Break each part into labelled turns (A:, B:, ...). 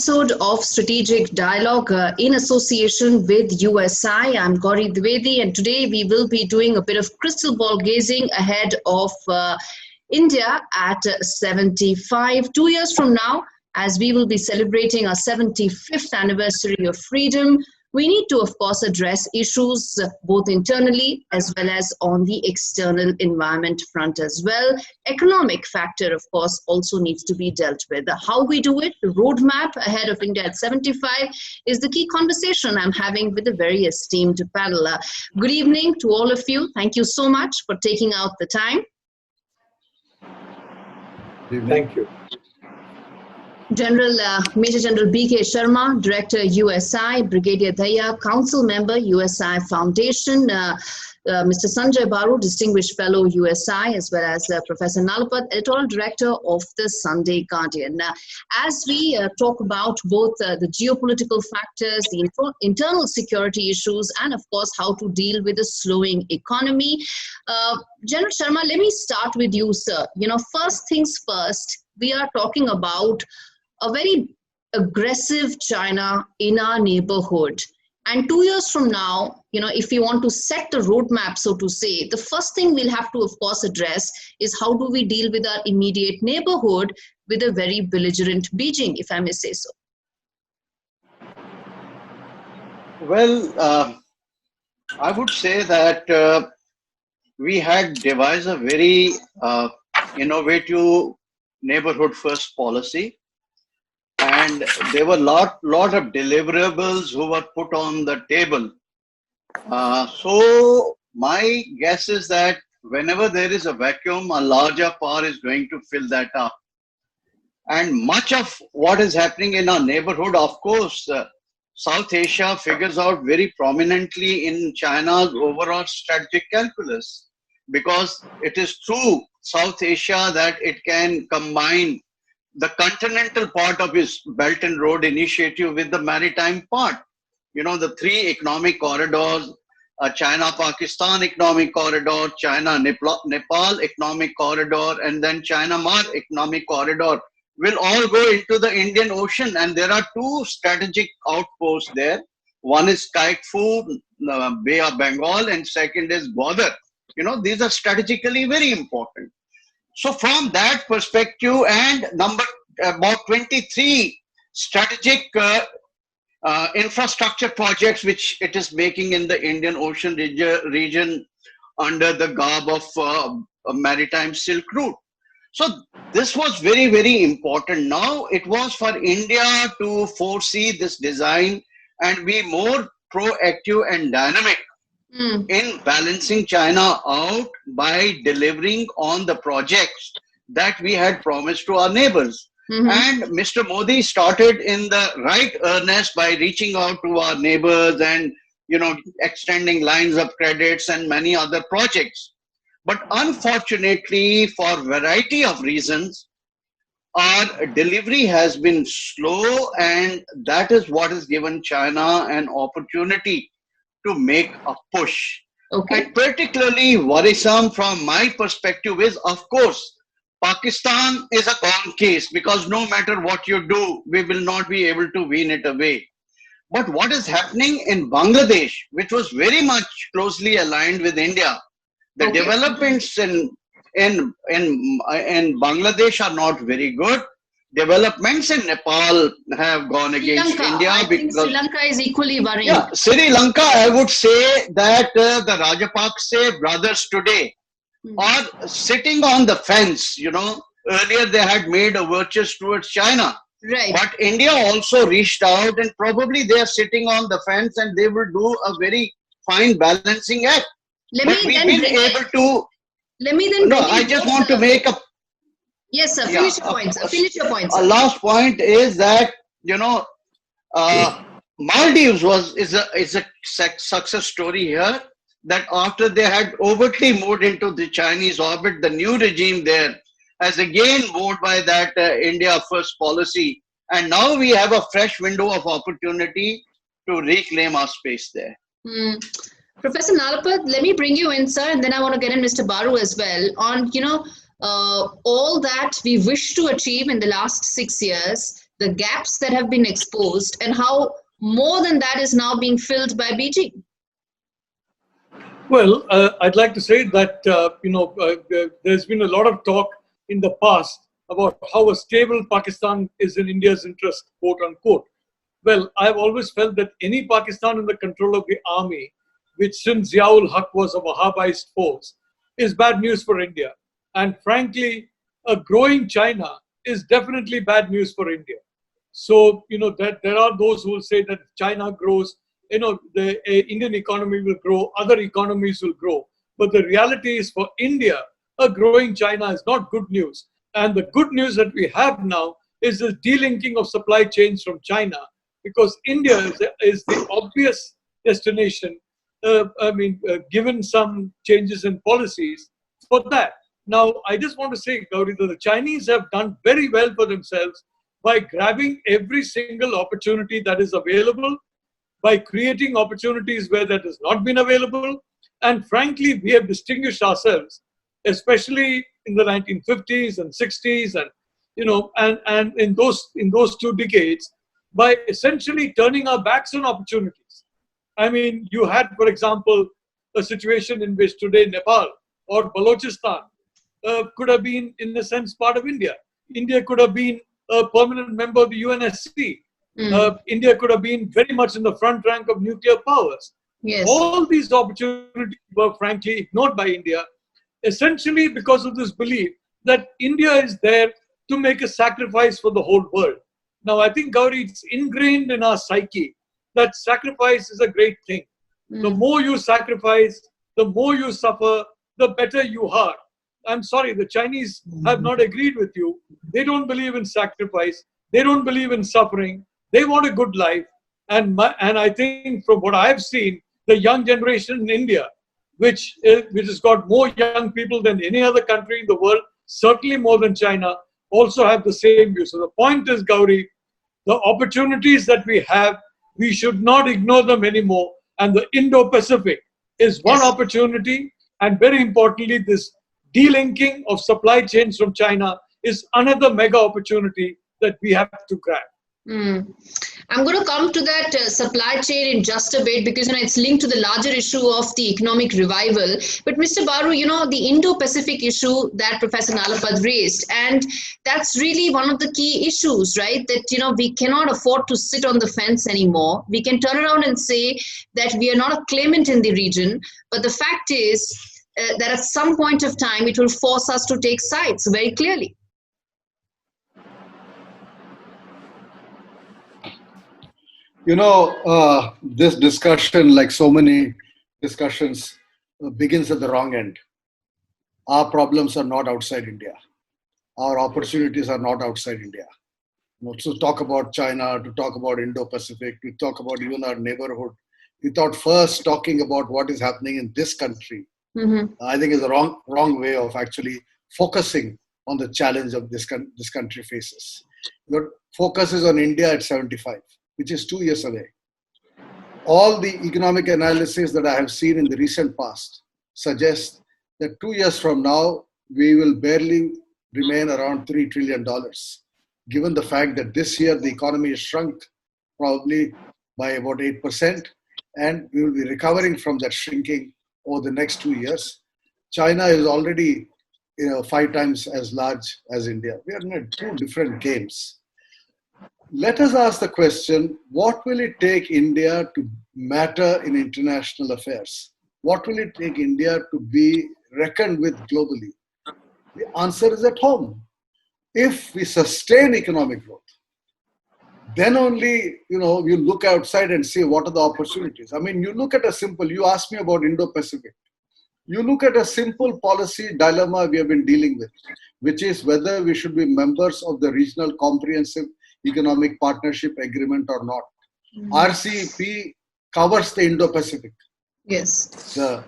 A: episode of Strategic Dialogue in association with USI. I'm Gaurie Dwivedi, and today we will be doing a bit of crystal ball gazing ahead of India at 75. 2 years from now, as we will be celebrating our 75th anniversary of freedom, we need to, of course, address issues both internally as well as on the external environment front as well. Economic factor, of course, also needs to be dealt with. How we do it, the roadmap ahead of India at 75 is the key conversation I'm having with a very esteemed panel. Good evening to all of you. Thank you so much for taking out the time.
B: Thank you.
A: Major General B.K. Sharma, Director USI, Brigadier Dahiya, Council Member USI Foundation, Mr. Sanjaya Baru, Distinguished Fellow USI, as well as Professor Nalapat, Editorial Director of the Sunday Guardian. As we talk about both the geopolitical factors, the internal security issues, and of course how to deal with a slowing economy, General Sharma, let me start with you, sir. First things first, we are talking about a very aggressive China in our neighborhood. And 2 years from now, if we want to set the roadmap, so to say, the first thing we'll have to, of course, address is how do we deal with our immediate neighborhood with a very belligerent Beijing, if I may say so.
B: Well, I would say that we had devised a very innovative neighborhood first policy. And there were lot of deliverables who were put on the table. So my guess is that whenever there is a vacuum, a larger power is going to fill that up. And much of what is happening in our neighborhood, of course, South Asia figures out very prominently in China's overall strategic calculus, because it is through South Asia that it can combine the continental part of its Belt and Road Initiative with the maritime part. The three economic corridors, China-Pakistan economic corridor, China-Nepal economic corridor, and then China-Myanmar economic corridor will all go into the Indian Ocean. And there are two strategic outposts there. One is Kaikfu, Bay of Bengal, and second is Gwadar. These are strategically very important. So from that perspective, and about 23 strategic infrastructure projects which it is making in the Indian Ocean region under the garb of a maritime Silk Route. So this was very, very important. Now it was for India to foresee this design and be more proactive and dynamic in balancing China out by delivering on the projects that we had promised to our neighbors. And Mr. Modi started in the right earnest by reaching out to our neighbors and, extending lines of credits and many other projects. But unfortunately, for a variety of reasons, our delivery has been slow, and that is what has given China an opportunity to make a push.
A: Okay.
B: And particularly worrisome from my perspective is, of course, Pakistan is a gone case, because no matter what you do, we will not be able to win it away. But what is happening in Bangladesh, which was very much closely aligned with India, the developments in Bangladesh are not very good. Developments in Nepal have gone against India.
A: I think Sri Lanka is equally worrying.
B: Yeah, Sri Lanka, I would say that the Rajapaksa brothers today are sitting on the fence. Earlier they had made overtures towards China.
A: Right.
B: But India also reached out, and probably they are sitting on the fence, and they will do a very fine balancing act. I just want to make a...
A: Yes, sir. Finish your point. Finish your point.
B: A last point is that Maldives is a success story here. That after they had overtly moved into the Chinese orbit, the new regime there has again moved by that India First policy, and now we have a fresh window of opportunity to reclaim our space there.
A: Professor Nalapat, let me bring you in, sir, and then I want to get in Mr. Baru as well on all that we wish to achieve in the last 6 years. the gaps that have been exposed, and how more than that is now being filled by Beijing?
C: Well, I'd like to say that, there's been a lot of talk in the past about how a stable Pakistan is in India's interest, quote unquote. Well, I've always felt that any Pakistan in the control of the army, which since Ziaul Haq was a Wahhabized force, is bad news for India. And frankly, a growing China is definitely bad news for India. So, that there are those who will say that if China grows, the Indian economy will grow, other economies will grow. But the reality is, for India, a growing China is not good news. And the good news that we have now is the delinking of supply chains from China, because India is the obvious destination, given some changes in policies for that. Now, I just want to say, Gaurie, that the Chinese have done very well for themselves by grabbing every single opportunity that is available, by creating opportunities where that has not been available. And frankly, we have distinguished ourselves, especially in the 1950s and 60s, and in those 2 decades, by essentially turning our backs on opportunities. I mean, you had, for example, a situation in which today Nepal or Balochistan could have been, in a sense, part of India. India could have been a permanent member of the UNSC. India could have been very much in the front rank of nuclear powers.
A: Yes.
C: All these opportunities were frankly ignored by India, essentially because of this belief that India is there to make a sacrifice for the whole world. Now, I think, Gaurie, it's ingrained in our psyche that sacrifice is a great thing. The more you sacrifice, the more you suffer, the better you are. I'm sorry, the Chinese have not agreed with you. They don't believe in sacrifice. They don't believe in suffering. They want a good life. And I think, from what I've seen, the young generation in India, which has got more young people than any other country in the world, certainly more than China, also have the same view. So the point is, Gaurie, the opportunities that we have, we should not ignore them anymore. And the Indo-Pacific is one opportunity. And very importantly, this delinking of supply chains from China is another mega opportunity that we have to grab.
A: I'm going to come to that supply chain in just a bit, because it's linked to the larger issue of the economic revival. But Mr. Baru, the Indo-Pacific issue that Professor Nalapat raised, and that's really one of the key issues, right? That, we cannot afford to sit on the fence anymore. We can turn around and say that we are not a claimant in the region, but the fact is that at some point of time, it will force us to take sides very clearly.
D: This discussion, like so many discussions, begins at the wrong end. Our problems are not outside India. Our opportunities are not outside India. To talk about China, to talk about Indo-Pacific, to talk about even our neighborhood, without first talking about what is happening in this country, I think is the wrong way of actually focusing on the challenge of this country faces. Your focus is on India at 75. Which is 2 years away. All the economic analysis that I have seen in the recent past suggest that 2 years from now, we will barely remain around $3 trillion, given the fact that this year the economy has shrunk probably by about 8%, and we will be recovering from that shrinking over the next 2 years. China is already 5 times as large as India. We are in 2 different games. Let us ask the question, what will it take India to matter in international affairs? What will it take India to be reckoned with globally? The answer is at home. If we sustain economic growth, then only, you look outside and see what are the opportunities. I mean, you look at you asked me about Indo-Pacific. You look at a simple policy dilemma we have been dealing with, which is whether we should be members of the Regional Comprehensive Economic Partnership Agreement or not. RCEP covers the Indo-Pacific.
A: Yes.
D: The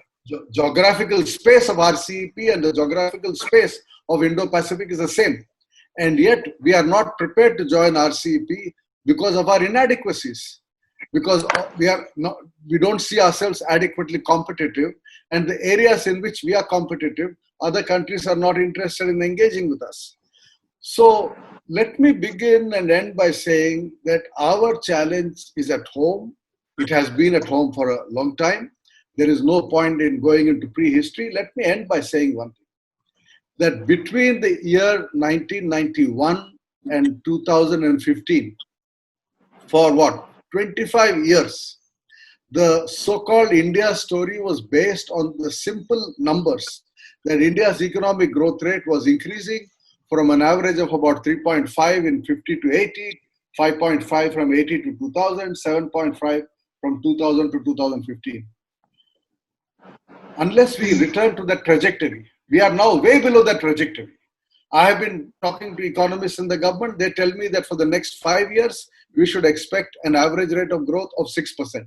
D: geographical space of RCEP and the geographical space of Indo-Pacific is the same. And yet we are not prepared to join RCEP because of our inadequacies, because we don't see ourselves adequately competitive, and the areas in which we are competitive, other countries are not interested in engaging with us. So let me begin and end by saying that our challenge is at home. It has been at home for a long time. There is no point in going into prehistory. Let me end by saying one thing, that between the year 1991 and 2015, for what, 25 years, the so-called India story was based on the simple numbers that India's economic growth rate was increasing from an average of about 3.5 in 50 to 80, 5.5 from 80 to 2000, 7.5 from 2000 to 2015. Unless we return to that trajectory, we are now way below that trajectory. I have been talking to economists in the government. They tell me that for the next 5 years, we should expect an average rate of growth of 6%.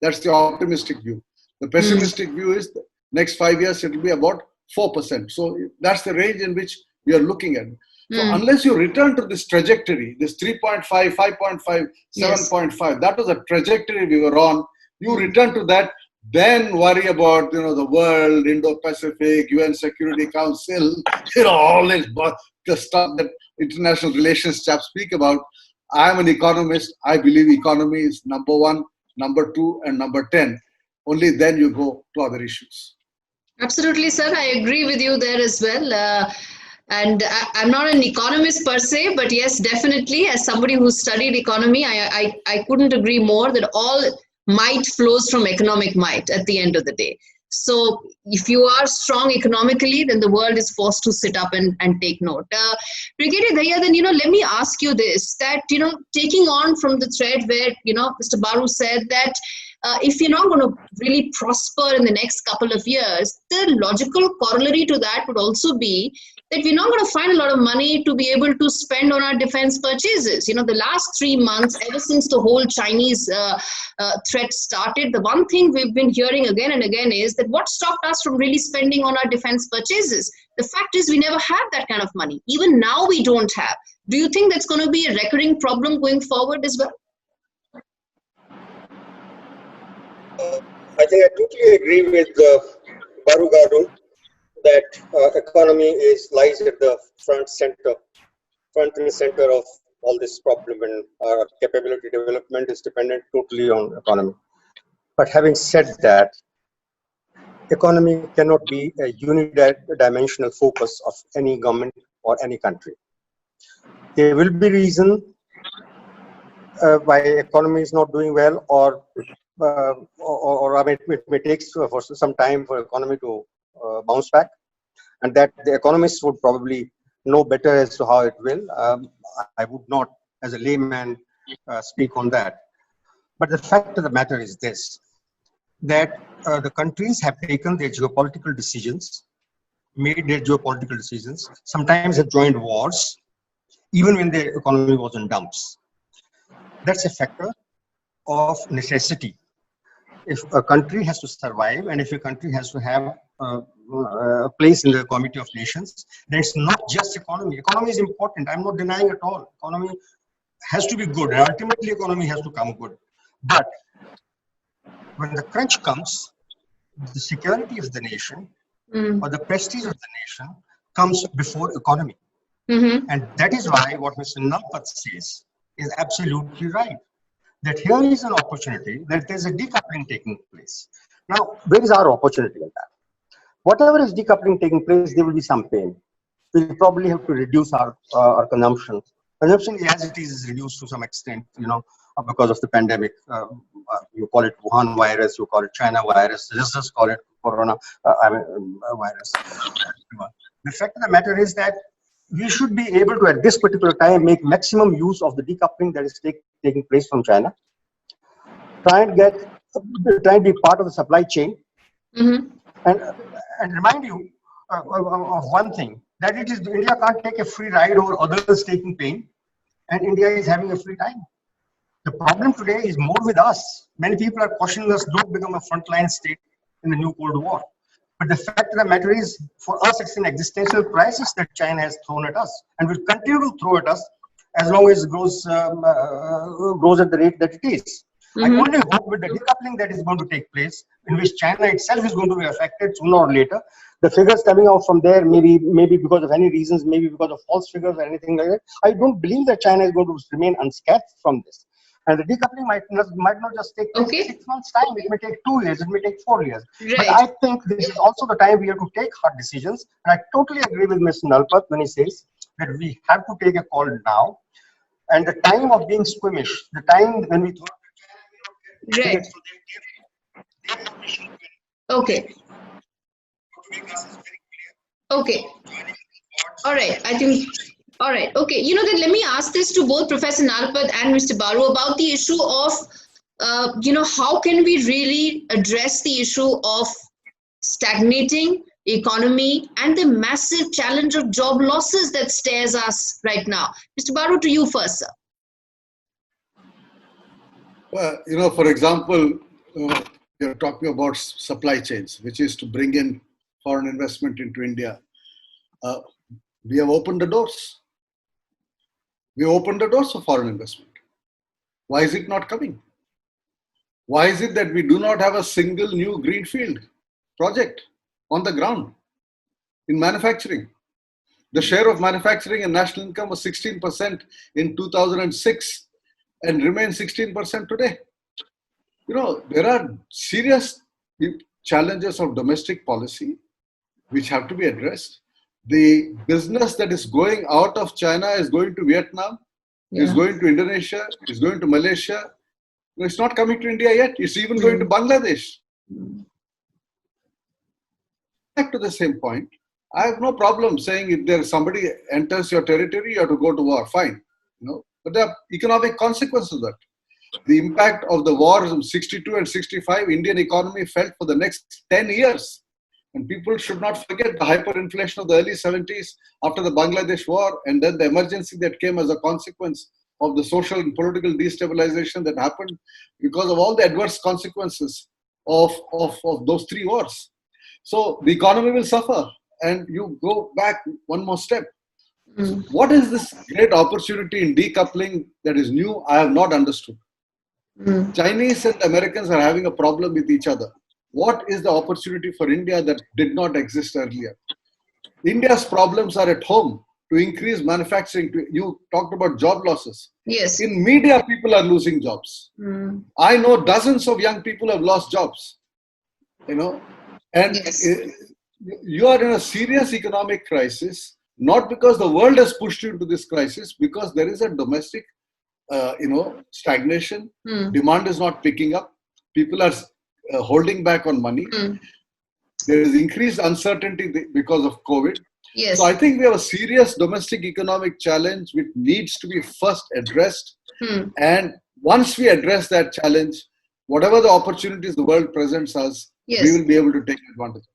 D: That's the optimistic view. The pessimistic view is the next 5 years, it will be about 4%. So that's the range in which we are looking at. So unless you return to this trajectory, this 3.5, 5.5, 7.5, that was a trajectory we were on. You return to that, then worry about, the world, Indo-Pacific, UN Security Council, all this the stuff that international relations chaps speak about. I'm an economist. I believe economy is number 1, number 2, and number 10. Only then you go to other issues.
A: Absolutely, sir. I agree with you there as well. And I'm not an economist per se, but yes, definitely, as somebody who studied economy, I couldn't agree more that all might flows from economic might at the end of the day. So if you are strong economically, then the world is forced to sit up and take note. Brigadier Dahiya, then, let me ask you this, that, taking on from the thread where, Mr. Baru said that if you're not going to really prosper in the next couple of years, the logical corollary to that would also be that we're not going to find a lot of money to be able to spend on our defense purchases. The last 3 months, ever since the whole Chinese threat started, the one thing we've been hearing again and again is that what stopped us from really spending on our defense purchases? The fact is we never had that kind of money. Even now we don't have. Do you think that's going to be a recurring problem going forward as well?
E: I think I totally agree with Baru Garu that economy lies at the front and center of all this problem, and our capability development is dependent totally on economy. But having said that, economy cannot be a unidimensional focus of any government or any country. There will be reason why economy is not doing well, or it may take for some time for economy to bounce back, and that the economists would probably know better as to how it will. I would not, as a layman, speak on that. But the fact of the matter is this, that the countries have taken their geopolitical decisions, sometimes have joined wars, even when their economy was in dumps. That's a factor of necessity. If a country has to survive, and if a country has to have a place in the Committee of Nations, then it's not just economy. Economy is important. I'm not denying at all. Economy has to be good, and ultimately economy has to come good. But when the crunch comes, the security of the nation or the prestige of the nation comes before economy. And that is why what Mr. Nalapat says is absolutely right. That here is an opportunity, that there's a decoupling taking place. Now, where is our opportunity in that? Whatever is decoupling taking place, there will be some pain. We'll probably have to reduce our consumption. Consumption as it is reduced to some extent, because of the pandemic. You call it Wuhan virus, you call it China virus, just call it Corona virus. The fact of the matter is that we should be able to, at this particular time, make maximum use of the decoupling that is taking place from China. Try and be part of the supply chain, and remind you of one thing, that it is India can't take a free ride over others taking pain, and India is having a free time. The problem today is more with us. Many people are cautioning us, don't become a frontline state in the new Cold War. But the fact of the matter is, for us, it's an existential crisis that China has thrown at us, and will continue to throw at us as long as it grows at the rate that it is. I only hope with the decoupling that is going to take place, in which China itself is going to be affected sooner or later, The figures coming out from there, maybe because of any reasons, maybe because of false figures or anything like that. I don't believe that China is going to remain unscathed from this. And the decoupling might not just take place in 6 months' time. It may take 2 years. It may take 4 years.
A: Right.
E: But I think this is also the time we have to take hard decisions. And I totally agree with Mr. Nalapat when he says that we have to take a call now. And the time of being squeamish, the time when we thought that China
A: Right. Okay. Okay. All right. I think. All right. Okay. You know that. Let me ask this to both Professor Nalapat and Mr. Baru about the issue of, how can we really address the issue of stagnating economy and the massive challenge of job losses that stares us right now. Mr. Baru, to you first, sir.
D: Well, for example, you're talking about supply chains, which is to bring in foreign investment into India. We have opened the doors. We opened the doors for foreign investment. Why is it not coming? Why is it that we do not have a single new greenfield project on the ground in manufacturing? The share of manufacturing in national income was 16% in 2006 and remains 16% today. There are serious challenges of domestic policy which have to be addressed. The business that is going out of China is going to Vietnam, is going to Indonesia, is going to Malaysia. It's not coming to India yet. It's even going to Bangladesh. Back to the same point, I have no problem saying if there somebody enters your territory, you have to go to war. Fine, but there are economic consequences of that. The impact of the wars in 62 and 65, Indian economy felt for the next 10 years. And people should not forget the hyperinflation of the early 70s after the Bangladesh war, and then the emergency that came as a consequence of the social and political destabilization that happened because of all the adverse consequences of those three wars. So the economy will suffer. And you go back one more step. What is this great opportunity in decoupling that is new? I have not understood. Chinese and Americans are having a problem with each other. What is the opportunity for India that did not exist earlier? India's problems are at home to increase manufacturing. You talked about job losses.
A: Yes.
D: In media, people are losing jobs. I know dozens of young people have lost jobs. And
A: Yes.
D: You are in a serious economic crisis, not because the world has pushed you into this crisis, because there is a domestic, stagnation. Demand is not picking up. People are holding back on money. There is increased uncertainty because of COVID.
A: Yes.
D: So I think we have a serious domestic economic challenge which needs to be first addressed. And once we address that challenge, whatever the opportunities the world presents us, we will be able to take advantage of it.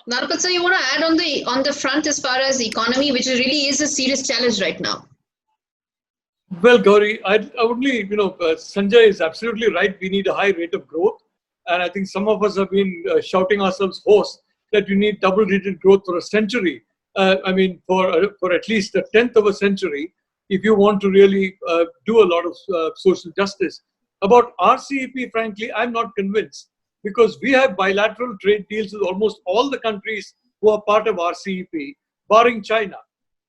A: Nalapat sir, you want to add on the front as far as economy, which really is a serious challenge right now?
C: Well, Gaurie, I only, Sanjay is absolutely right. We need a high rate of growth. And I think some of us have been shouting ourselves hoarse that you need double-digit growth for a century. For at least a tenth of a century, if you want to really do a lot of social justice. About RCEP, frankly, I'm not convinced, because we have bilateral trade deals with almost all the countries who are part of RCEP, barring China.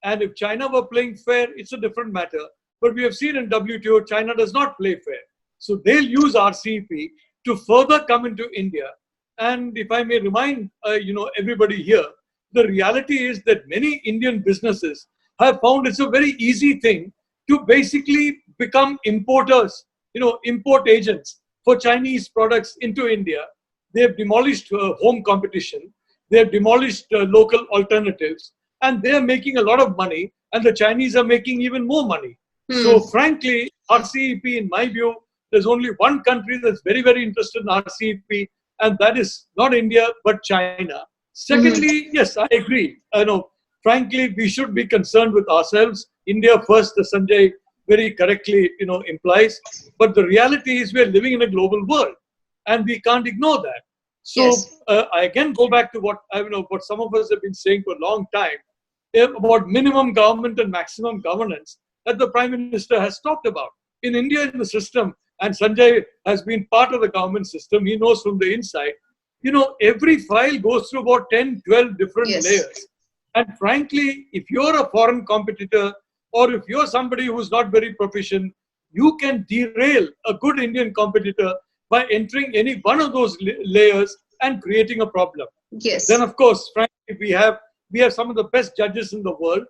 C: And if China were playing fair, it's a different matter. But we have seen in WTO, China does not play fair. So they'll use RCEP to further come into India. And if I may remind everybody here, the reality is that many Indian businesses have found it's a very easy thing to basically become importers, import agents for Chinese products into India. They have demolished home competition. They have demolished local alternatives. And they are making a lot of money. And the Chinese are making even more money. So frankly, RCEP, in my view, there's only one country that's very, very interested in RCEP, and that is not India, but China. Secondly, yes, I agree. Frankly, we should be concerned with ourselves. India first, as Sanjay very correctly, implies. But the reality is we're living in a global world, and we can't ignore that. So I again go back to what some of us have been saying for a long time about minimum government and maximum governance that the Prime Minister has talked about. In India, in the system, and Sanjay has been part of the government system, he knows from the inside, every file goes through about 10, 12 different
A: Yes.
C: layers. And frankly, if you're a foreign competitor or if you're somebody who's not very proficient, you can derail a good Indian competitor by entering any one of those layers and creating a problem.
A: Yes.
C: Then, of course, frankly, we have some of the best judges in the world,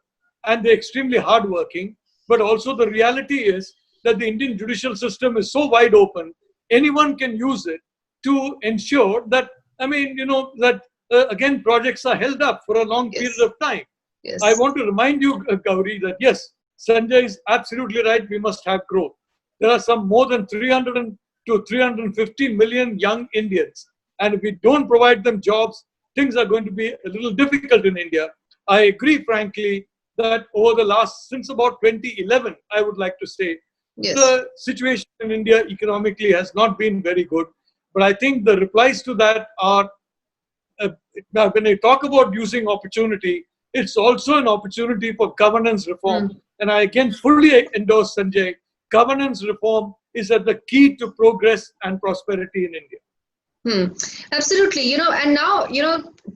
C: and they're extremely hardworking. But also the reality is that the Indian judicial system is so wide open, anyone can use it to ensure that, again, projects are held up for a long
A: Yes.
C: period of time.
A: Yes.
C: I want to remind you, Gaurie, that yes, Sanjay is absolutely right. We must have growth. There are some more than 300 to 350 million young Indians. And if we don't provide them jobs, things are going to be a little difficult in India. I agree, frankly, that since about 2011, I would like to say,
A: Yes.
C: the situation in India economically has not been very good. But I think the replies to that are, when I talk about using opportunity, it's also an opportunity for governance reform. And I again fully endorse Sanjay. Governance reform is at the key to progress and prosperity in India.
A: Absolutely. And now,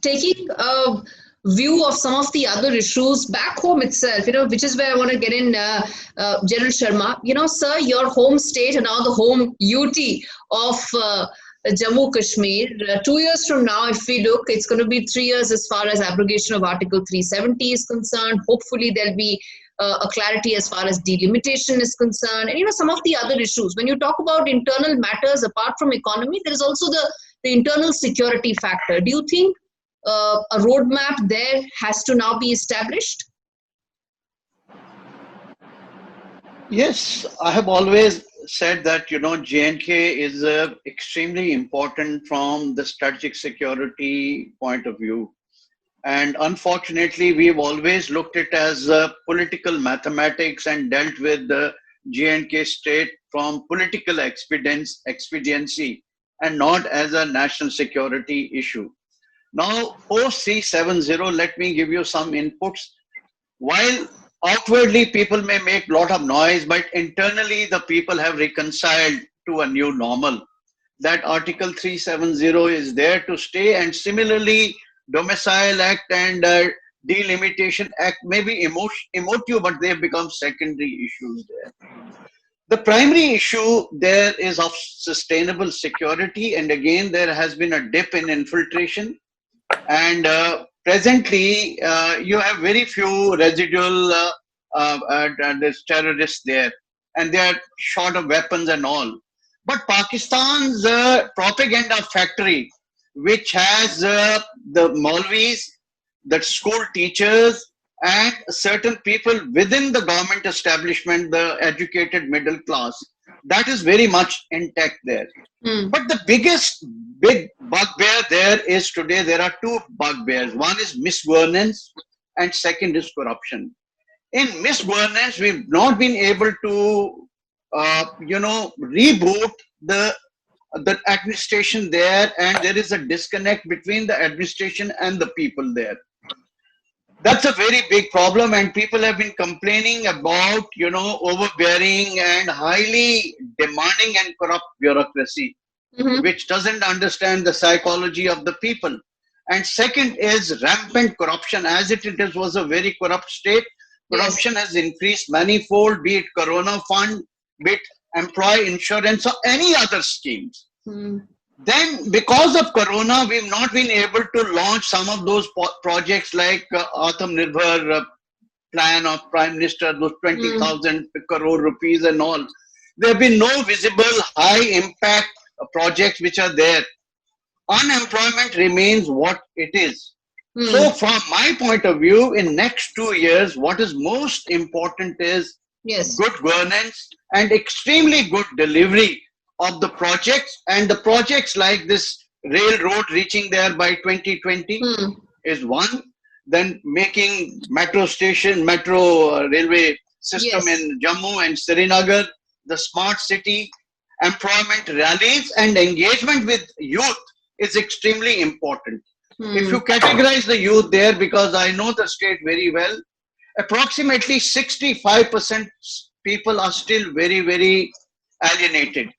A: taking a view of some of the other issues back home itself, which is where I want to get in, General Sharma. Sir, your home state and now the home UT of Jammu Kashmir. 2 years from now, if we look, it's going to be 3 years as far as abrogation of Article 370 is concerned. Hopefully, there'll be a clarity as far as delimitation is concerned. And, some of the other issues. When you talk about internal matters apart from economy, there is also the internal security factor. Do you think a roadmap there has to now be established?
B: Yes, I have always said that, J&K is extremely important from the strategic security point of view. And unfortunately, we've always looked at it as political mathematics and dealt with the J&K state from political expediency and not as a national security issue. Now, post 370, let me give you some inputs. While outwardly people may make a lot of noise, but internally the people have reconciled to a new normal. That Article 370 is there to stay, and similarly, Domicile Act and Delimitation Act may be emotive, but they have become secondary issues there. The primary issue there is of sustainable security, and again, there has been a dip in infiltration. And presently, you have very few residual terrorists there, and they are short of weapons and all. But Pakistan's propaganda factory, which has the Maulvis, the school teachers, and certain people within the government establishment, the educated middle class, that is very much intact there. But the big bugbear there is today, there are two bugbears. One is misgovernance and second is corruption. In misgovernance, we've not been able to, reboot the administration there, and there is a disconnect between the administration and the people there. That's a very big problem, and people have been complaining about, overbearing and highly demanding and corrupt bureaucracy, which doesn't understand the psychology of the people. And second is rampant corruption. As it was a very corrupt state, corruption has increased manifold, be it Corona Fund, be it employee insurance or any other schemes. Then, because of Corona, we've not been able to launch some of those projects like Atmanirbhar plan of Prime Minister, those 20,000 crore rupees and all. There have been no visible high impact projects which are there. Unemployment remains what it is. So from my point of view, in next 2 years, what is most important is good governance and extremely good delivery of the projects, and the projects like this railroad reaching there by 2020 is one. Then making metro railway system in Jammu and Srinagar, the smart city, employment rallies and engagement with youth is extremely important. If you categorize the youth there, because I know the state very well, approximately 65% people are still very, very alienated.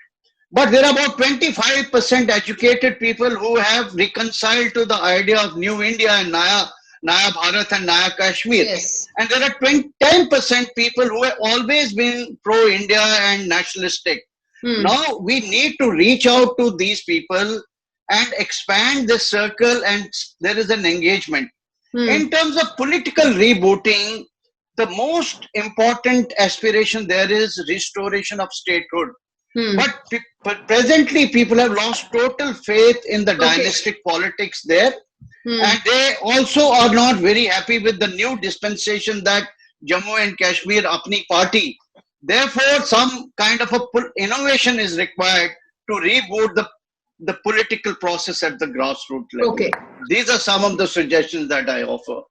B: But there are about 25% educated people who have reconciled to the idea of New India and Naya Bharat and Naya Kashmir.
A: Yes.
B: And there are 10% people who have always been pro-India and nationalistic. Now we need to reach out to these people and expand this circle, and there is an engagement. In terms of political rebooting, the most important aspiration there is restoration of statehood. But presently, people have lost total faith in the dynastic politics there. And they also are not very happy with the new dispensation that Jammu and Kashmir, apni party. Therefore, some kind of a innovation is required to reboot the political process at the grassroots level.
A: Okay.
B: These are some of the suggestions that I offer.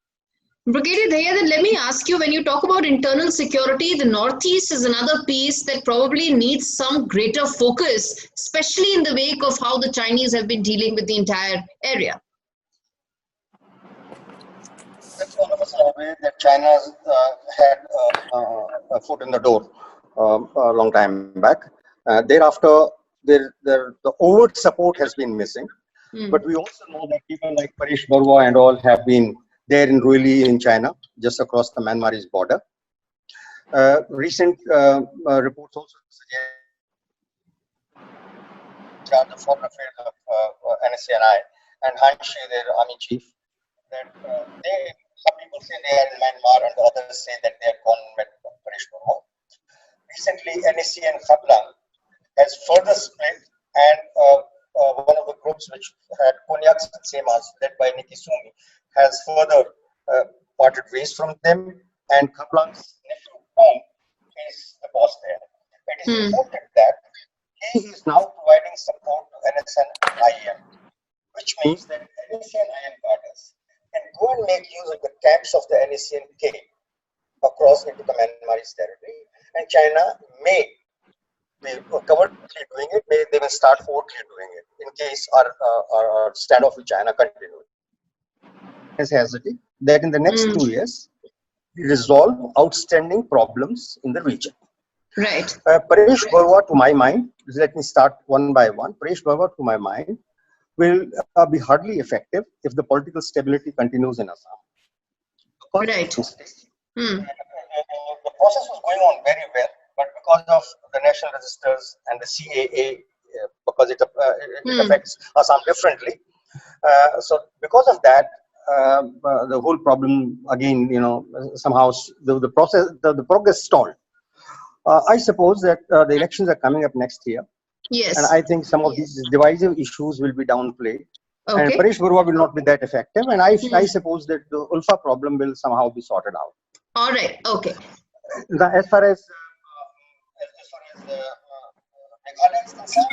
A: Brigadier Dahiya, then let me ask you, when you talk about internal security, the Northeast is another piece that probably needs some greater focus, especially in the wake of how the Chinese have been dealing with the entire area.
E: All of us are aware that China had a foot in the door a long time back. Thereafter, the overt support has been missing. But we also know that people like Paresh Barua and all have been there in Ruili in China, just across the Myanmarese border. Recent reports also suggest the foreign affairs of NSCNI and Hanshi, their army chief, that some people say they are in Myanmar and others say that they are gone with Paresh Barua. Recently, NSC and Khablang has further split, and one of the groups which had Konyak Semas, led by Nikki Sumi, has further parted ways from them, and Khablang's nephew Tom is the boss there. It is reported that he is now providing support to NSN-IM, which means that NSN-IM cadres can go and make use of the camps of the NSN-K across into the Myanmarese territory, and China may be covertly doing it, they will start overtly doing it in case our standoff with China continues. Is hesitant that in the next 2 years, resolve outstanding problems in the region.
A: Right.
E: Paresh Barua, to my mind, let me start one by one. Paresh Barua, to my mind, will be hardly effective if the political stability continues in Assam.
A: Right.
E: The process was going on very well, but because of the national registers and the CAA, because it affects Assam differently, so because of that, the whole problem again, somehow the progress stalled. I suppose that the elections are coming up next year.
A: Yes.
E: And I think some of these divisive issues will be downplayed.
A: Okay.
E: And Paresh Barua will not be that effective. And I suppose that the Ulfa problem will somehow be sorted out.
A: All right. Okay.
E: Now, as far as Meghalaya is concerned,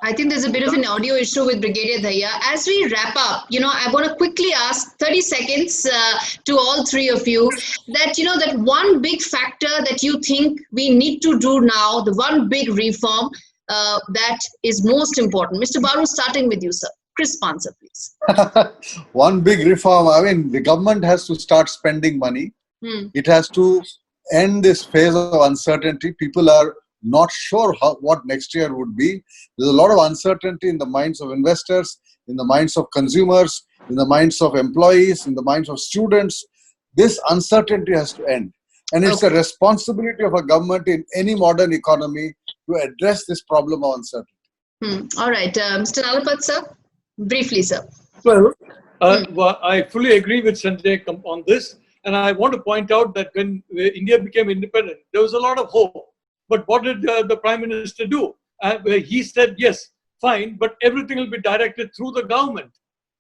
A: I think there's a bit of an audio issue with Brigadier Dahiya. As we wrap up, I want to quickly ask 30 seconds to all three of you that, that one big factor that you think we need to do now, the one big reform that is most important. Mr. Baru, starting with you, sir. Crisp answer, please.
D: One big reform. I mean, the government has to start spending money. It has to end this phase of uncertainty. People are not sure what next year would be. There's a lot of uncertainty in the minds of investors, in the minds of consumers, in the minds of employees, in the minds of students. This uncertainty has to end. And it's the responsibility of a government in any modern economy to address this problem of uncertainty.
A: All right. Mr. Nalapat, sir. Briefly, sir.
C: Well, I fully agree with Sanjay on this. And I want to point out that when India became independent, there was a lot of hope. But what did the Prime Minister do? He said, yes, fine, but everything will be directed through the government.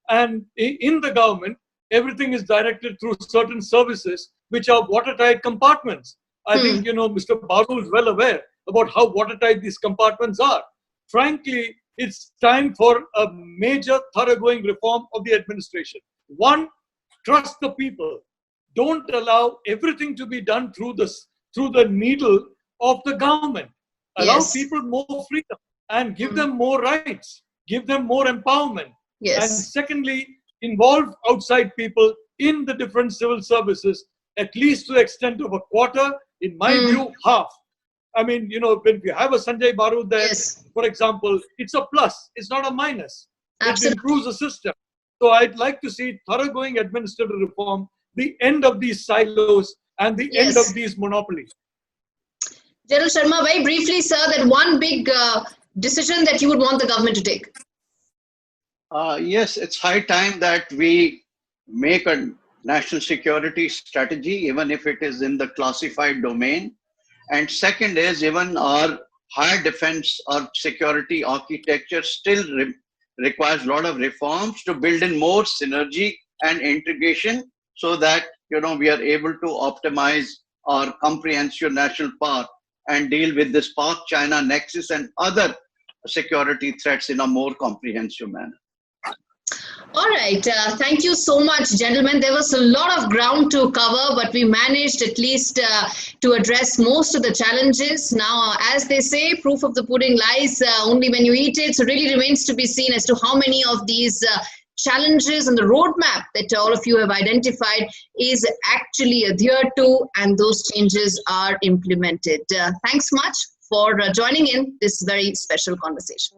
C: And in the government, everything is directed through certain services, which are watertight compartments. I think, Mr. Baru is well aware about how watertight these compartments are. Frankly, it's time for a major thoroughgoing reform of the administration. One, trust the people. Don't allow everything to be done through the needle of the government. Allow people more freedom and give them more rights, give them more empowerment.
A: Yes.
C: And secondly, involve outside people in the different civil services, at least to the extent of a quarter, in my view, half. I mean, you know, when we have a Sanjaya Baru there,
A: Yes.
C: for example, it's a plus. It's not a minus.
A: Absolutely.
C: It improves the system. So I'd like to see thoroughgoing administrative reform, the end of these silos, and the end
A: Yes.
C: of these monopolies.
A: General Sharma, very briefly, sir, that one big decision that you would want the government to take.
B: Yes, it's high time that we make a national security strategy, even if it is in the classified domain. And second is, even our higher defense or security architecture still requires a lot of reforms to build in more synergy and integration, so that, you know, we are able to optimize our comprehensive national power and deal with this Pak-China nexus and other security threats in a more comprehensive manner.
A: All right. Thank you so much, gentlemen. There was a lot of ground to cover, but we managed at least to address most of the challenges. Now, as they say, proof of the pudding lies only when you eat it. So it really remains to be seen as to how many of these challenges and the roadmap that all of you have identified is actually adhered to, and those changes are implemented. Thanks much for joining in this very special conversation.